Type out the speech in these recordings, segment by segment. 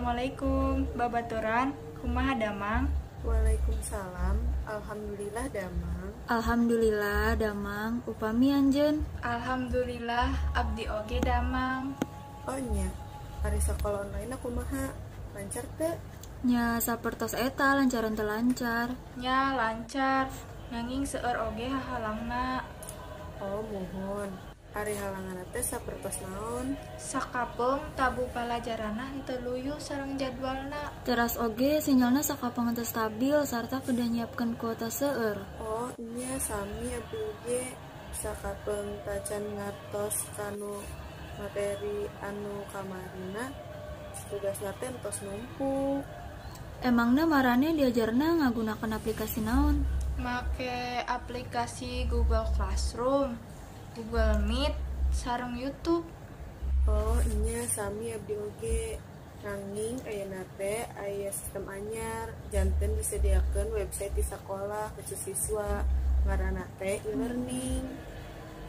Assalamualaikum, babaturan, kumaha damang? Waalaikumsalam. Alhamdulillah damang. Alhamdulillah damang upami anjeun. Alhamdulillah, abdi oge damang. Oh nya, ari sakola online kumaha? Lancar teu? Nya sapertos eta lancaran teu lancar. Nya lancar, nanging seueur oge hahalangna. Oh muhun. Ari halangan teh sapertos naon? Sakapeung tabu palajaranna henteu luyu sareng jadwalna. Teras oge sinyalna sakapeung teu stabil sarta kudu nyiapkeun kuota seueur. Oh nya sami abdi oge sakapeung tacan ngartos kanu materi anu kamarina. Tugasna teh entos numpuk. Emangna marane diajarna ngagunakeun aplikasi naon? Make aplikasi Google Classroom, Google Meet, sareng YouTube. Oh nya sami abdi oge nanging ayeuna teh aya sistem anyar janten disediakeun website di sekolah khusus siswa ngaranna teh e-learning.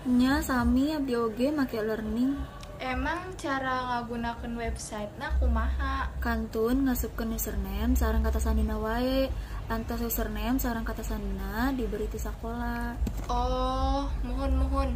Nya sami abdi oge make learning. Emang cara ngagunakeun websitena kumaha? Kantun ngasupkeun username sareng kata sandina wae. Antos username sareng kata sandina diberi ti sakola. Oh, muhun.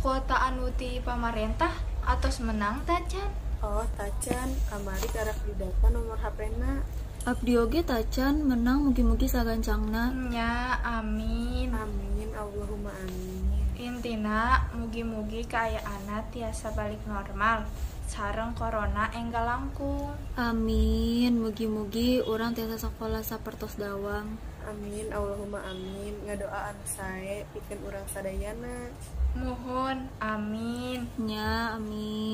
Kuota anu ti pamarentah atos menang tacan? Oh tacan kamari karak didata nomor HP-na. Abdi oge tacan menang mugi-mugi sagancangna. Nya, amin. Amin Allahumma amin. Intina mugi-mugi kaayaana tiasa balik normal sareng corona enggal langkung. Amin, mugi-mugi urang tiasa sakola sapertos dawang. Amin Allahumma amin. Ngadoaan sae pikeun urang sadayana. Muhun, amin. Nya, amin.